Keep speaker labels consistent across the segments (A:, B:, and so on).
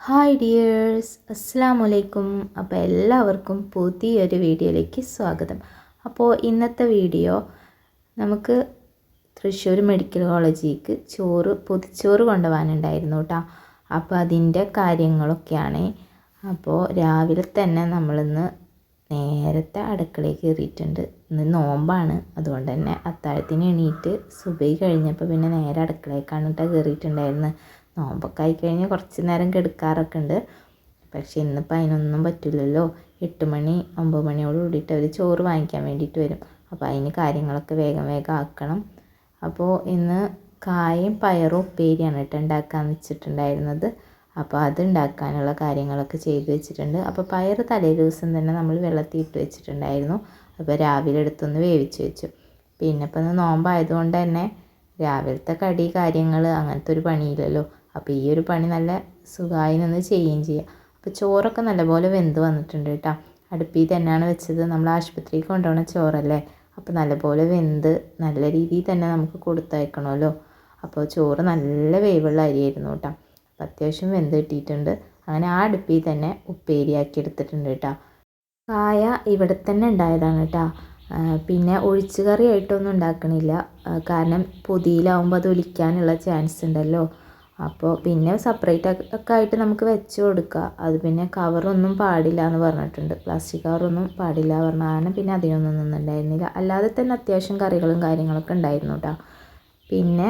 A: Hi dears, അസ്സലാമു അലൈക്കും. അപ്പോൾ എല്ലാവർക്കും പുതിയൊരു വീഡിയോയിലേക്ക് സ്വാഗതം. അപ്പോൾ ഇന്നത്തെ വീഡിയോ നമുക്ക് തൃശ്ശൂർ മെഡിക്കൽ കോളേജിലേക്ക് പൊതിച്ചോറ് കൊണ്ടുപോകാനുണ്ടായിരുന്നു കേട്ടോ. അപ്പോൾ അതിൻ്റെ കാര്യങ്ങളൊക്കെയാണ്. അപ്പോൾ രാവിലെ തന്നെ നമ്മളിന്ന് നേരത്തെ അടുക്കളയിൽ കയറിയിട്ടുണ്ട്. ഇന്ന് നോമ്പാണ്, അതുകൊണ്ട് തന്നെ അത്താഴത്തിന് എണീറ്റ് സുബഹി കഴിഞ്ഞപ്പോൾ പിന്നെ നേരെ അടുക്കളയിലേക്കാണ് കേട്ടോ കയറിയിട്ടുണ്ടായിരുന്നത്. നോമ്പൊക്കെ ആയിക്കഴിഞ്ഞാൽ കുറച്ച് നേരം കിടക്കാറൊക്കെ ഉണ്ട്. പക്ഷേ ഇന്നിപ്പോൾ അതിനൊന്നും പറ്റില്ലല്ലോ. 8 മണി 9 മണിയോട് കൂടിയിട്ട് അവർ ചോറ് വാങ്ങിക്കാൻ വേണ്ടിയിട്ട് വരും. അപ്പോൾ അതിന് കാര്യങ്ങളൊക്കെ വേഗം ആക്കണം. അപ്പോൾ ഇന്ന് കായും പയറും ഉപ്പേരിയാണ് കേട്ടോ ഉണ്ടാക്കാമെന്ന് വെച്ചിട്ടുണ്ടായിരുന്നത്. അപ്പോൾ അത് ഉണ്ടാക്കാനുള്ള കാര്യങ്ങളൊക്കെ ചെയ്ത് വെച്ചിട്ടുണ്ട്. അപ്പോൾ പയർ തലേ ദിവസം തന്നെ നമ്മൾ വെള്ളത്തിൽ ഇട്ട് വെച്ചിട്ടുണ്ടായിരുന്നു. അപ്പോൾ രാവിലെ എടുത്തൊന്ന് വേവിച്ച് വെച്ചു. പിന്നെ ഇപ്പോൾ നോമ്പായതുകൊണ്ട് തന്നെ രാവിലത്തെ കടി കാര്യങ്ങൾ അങ്ങനത്തെ ഒരു പണിയില്ലല്ലോ. അപ്പോൾ ഈ ഒരു പണി നല്ല സുഖമായി നിന്ന് ചെയ്യുകയും ചെയ്യാം. അപ്പോൾ ചോറൊക്കെ നല്ലപോലെ വെന്ത് വന്നിട്ടുണ്ട് കേട്ടോ. അടുപ്പിൽ തന്നെയാണ് വെച്ചത്. നമ്മൾ ആശുപത്രിക്ക് കൊണ്ടുപോകുന്ന ചോറല്ലേ, അപ്പോൾ നല്ലപോലെ വെന്ത് നല്ല രീതിയിൽ തന്നെ നമുക്ക് കൊടുത്തയക്കണമല്ലോ. അപ്പോൾ ചോറ് നല്ല വേവുള്ള അരിയായിരുന്നു കേട്ടോ. അപ്പോൾ അത്യാവശ്യം വെന്ത് കിട്ടിയിട്ടുണ്ട്. അങ്ങനെ ആ അടുപ്പിൽ തന്നെ ഉപ്പേരിയാക്കി എടുത്തിട്ടുണ്ട് കേട്ടോ. കായ ഇവിടെ തന്നെ ഉണ്ടായതാണ് കേട്ടോ. പിന്നെ ഒഴിച്ച് കറിയായിട്ടൊന്നും ഉണ്ടാക്കണില്ല, കാരണം പൊതിയിലാവുമ്പോൾ അത് ഒലിക്കാനുള്ള ചാൻസ് ഉണ്ടല്ലോ. അപ്പോൾ പിന്നെ സെപ്പറേറ്റ് ഒക്കെ ആയിട്ട് നമുക്ക് വെച്ച് കൊടുക്കുക. അത് പിന്നെ കവറൊന്നും പാടില്ല എന്ന് പറഞ്ഞിട്ടുണ്ട്, പ്ലാസ്റ്റിക് കവറൊന്നും പാടില്ല പറഞ്ഞാൽ പിന്നെ അതിനൊന്നും നിന്നുണ്ടായിരുന്നില്ല. അല്ലാതെ തന്നെ അത്യാവശ്യം കറികളും കാര്യങ്ങളൊക്കെ ഉണ്ടായിരുന്നു കേട്ടോ. പിന്നെ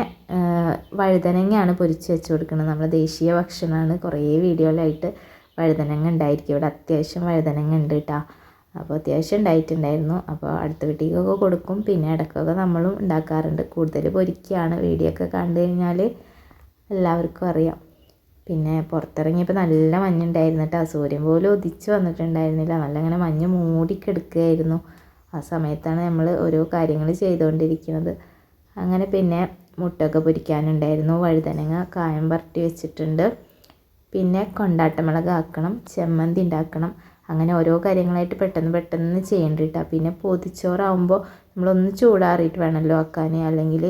A: വഴുതനങ്ങയാണ് പൊരിച്ച് വെച്ച് കൊടുക്കുന്നത്. നമ്മുടെ ദേശീയ ഭക്ഷണമാണ്. കുറേ വീഡിയോയിലായിട്ട് വഴുതനങ്ങ ഉണ്ടായിരിക്കും. ഇവിടെ അത്യാവശ്യം വഴുതനങ്ങ ഉണ്ട് കേട്ടോ. അപ്പോൾ അത്യാവശ്യം ഉണ്ടായിട്ടുണ്ടായിരുന്നു. അപ്പോൾ അടുത്ത വീട്ടിലേക്കൊക്കെ കൊടുക്കും. പിന്നെ ഇടയ്ക്കൊക്കെ നമ്മളും ഉണ്ടാക്കാറുണ്ട്. കൂടുതൽ പൊരിക്കുകയാണ്. വീഡിയോ ഒക്കെ കണ്ടു കഴിഞ്ഞാൽ എല്ലാവർക്കും അറിയാം. പിന്നെ പുറത്തിറങ്ങിയപ്പോൾ നല്ല മഞ്ഞുണ്ടായിരുന്നു കേട്ടോ. സൂര്യൻ പോലും ഉദിച്ച് വന്നിട്ടുണ്ടായിരുന്നില്ല. നല്ല ഇങ്ങനെ മഞ്ഞ് മൂടിക്കെടുക്കുകയായിരുന്നു. ആ സമയത്താണ് നമ്മൾ ഓരോ കാര്യങ്ങൾ ചെയ്തുകൊണ്ടിരിക്കുന്നത്. അങ്ങനെ പിന്നെ മുട്ടയൊക്കെ പൊരിക്കാനുണ്ടായിരുന്നു. വഴുതനങ്ങ കായം വരട്ടി വെച്ചിട്ടുണ്ട്. പിന്നെ കൊണ്ടാട്ടമുളക് ആക്കണം, ചമ്മന്തി ഉണ്ടാക്കണം. അങ്ങനെ ഓരോ കാര്യങ്ങളായിട്ട് പെട്ടെന്ന് ചെയ്യേണ്ടി കേട്ടോ. പിന്നെ പൊതിച്ചോറാകുമ്പോൾ നമ്മളൊന്ന് ചൂടാറിയിട്ട് വേണമല്ലോ ആക്കാൻ. അല്ലെങ്കിൽ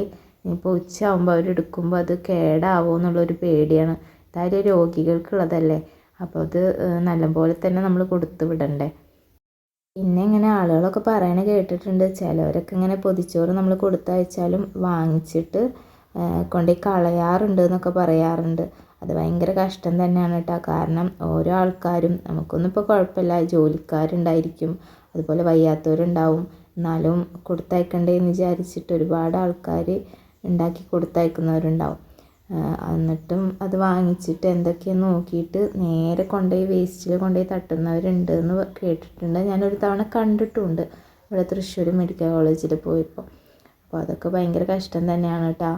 A: ഇപ്പോൾ ഉച്ചയാകുമ്പോൾ അവരെടുക്കുമ്പോൾ അത് കേടാവുമോ എന്നുള്ളൊരു പേടിയാണ്. എന്തായാലും രോഗികൾക്കുള്ളതല്ലേ, അപ്പോൾ അത് നല്ലപോലെ തന്നെ നമ്മൾ കൊടുത്തു വിടണ്ടേ. പിന്നെ ഇങ്ങനെ ആളുകളൊക്കെ പറയണ കേട്ടിട്ടുണ്ട്, ചിലവരൊക്കെ ഇങ്ങനെ പൊതിച്ചോറ് നമ്മൾ കൊടുത്തയച്ചാലും വാങ്ങിച്ചിട്ട് കൊണ്ടുപോയി കളയാറുണ്ട് എന്നൊക്കെ പറയാറുണ്ട്. അത് ഭയങ്കര കഷ്ടം തന്നെയാണ് കേട്ടോ. കാരണം ഓരോ ആൾക്കാരും, നമുക്കൊന്നും ഇപ്പോൾ കുഴപ്പമില്ല, ജോലിക്കാരുണ്ടായിരിക്കും, അതുപോലെ വയ്യാത്തവരുണ്ടാവും, എന്നാലും കൊടുത്തയക്കണ്ടേന്ന് വിചാരിച്ചിട്ട് ഒരുപാട് ആൾക്കാർ ഉണ്ടാക്കി കൊടുത്തയക്കുന്നവരുണ്ടാവും. എന്നിട്ടും അത് വാങ്ങിച്ചിട്ട് എന്തൊക്കെയെന്ന് നോക്കിയിട്ട് നേരെ കൊണ്ടുപോയി വേസ്റ്റിൽ കൊണ്ടുപോയി തട്ടുന്നവരുണ്ട് എന്ന് കേട്ടിട്ടുണ്ട്. ഞാനൊരു തവണ കണ്ടിട്ടുമുണ്ട് ഇവിടെ തൃശ്ശൂർ മെഡിക്കൽ കോളേജിൽ പോയപ്പോൾ. അപ്പോൾ അതൊക്കെ ഭയങ്കര കഷ്ടം തന്നെയാണ് കേട്ടോ.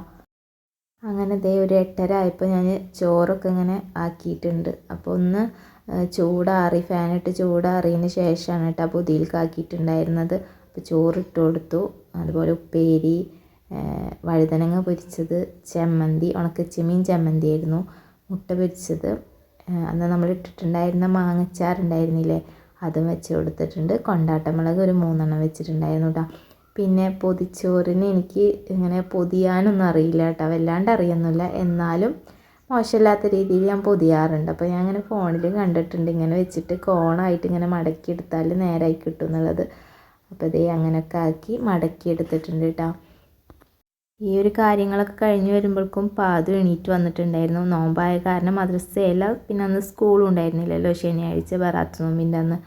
A: അങ്ങനെ ഒരു 8:30 ആയപ്പോൾ ഞാൻ ചോറൊക്കെ ഇങ്ങനെ ആക്കിയിട്ടുണ്ട്. അപ്പോൾ ഒന്ന് ചൂടാറി, ഫാനിട്ട് ചൂടാറിയതിന് ശേഷമാണ് കേട്ടോ പൊതിയിലേക്ക് ആക്കിയിട്ടുണ്ടായിരുന്നത്. അപ്പോൾ ചോറിട്ട് കൊടുത്തു. അതുപോലെ ഉപ്പേരി, വഴുതനങ്ങ പൊരിച്ചത്, ചമ്മന്തി, ഉണക്കച്ചെമ്മീൻ ചമ്മന്തി ആയിരുന്നു, മുട്ട പൊരിച്ചത്, അന്ന് നമ്മൾ ഇട്ടിട്ടുണ്ടായിരുന്ന മാങ്ങച്ചാറുണ്ടായിരുന്നില്ലേ അതും വെച്ച് കൊടുത്തിട്ടുണ്ട്. കൊണ്ടാട്ടമുളക് ഒരു 3 എണ്ണം വെച്ചിട്ടുണ്ടായിരുന്നു കേട്ടോ. പിന്നെ പൊതിച്ചോറിന് എനിക്ക് ഇങ്ങനെ പൊതിയാനൊന്നും അറിയില്ല കേട്ടോ, വല്ലാണ്ട് അറിയൊന്നുമില്ല. എന്നാലും മോശമില്ലാത്ത രീതിയിൽ ഞാൻ പൊതിയാറുണ്ട്. അപ്പോൾ ഞാൻ ഇങ്ങനെ ഫോണിൽ കണ്ടിട്ടുണ്ട്, ഇങ്ങനെ വെച്ചിട്ട് കോണായിട്ട് ഇങ്ങനെ മടക്കിയെടുത്താൽ നേരായി കിട്ടും എന്നുള്ളത്. അപ്പോൾ അങ്ങനെയൊക്കെ ആക്കി മടക്കിയെടുത്തിട്ടുണ്ട് കേട്ടോ. ഈ ഒരു കാര്യങ്ങളൊക്കെ കഴിഞ്ഞ് വരുമ്പോഴേക്കും പാതു എണീറ്റ് വന്നിട്ടുണ്ടായിരുന്നു. നോമ്പായ കാരണം മദ്രസയല്ല, പിന്നെ അന്ന് സ്കൂളും ഉണ്ടായിരുന്നില്ലല്ലോ, ശനിയാഴ്ച ബറാത്ത് നോമ്പിൻ്റെ അന്ന്.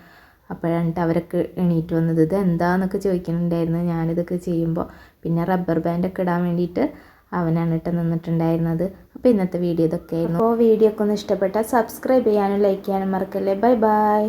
A: അപ്പോഴാണ് അവരൊക്കെ എണീറ്റ് വന്നത്. ഇത് എന്താണെന്നൊക്കെ ചോദിക്കുന്നുണ്ടായിരുന്നു ഞാനിതൊക്കെ ചെയ്യുമ്പോൾ. പിന്നെ റബ്ബർ ബാൻഡൊക്കെ ഇടാൻ വേണ്ടിയിട്ട് അവനാണ് നിന്നിട്ടുണ്ടായിരുന്നത്. അപ്പോൾ ഇന്നത്തെ വീഡിയോ ഇതൊക്കെയായിരുന്നു. അപ്പോൾ വീഡിയോ ഒക്കെ ഒന്ന് ഇഷ്ടപ്പെട്ടാൽ സബ്സ്ക്രൈബ് ചെയ്യാനും ലൈക്ക് ചെയ്യാനും മറക്കല്ലേ. ബൈ.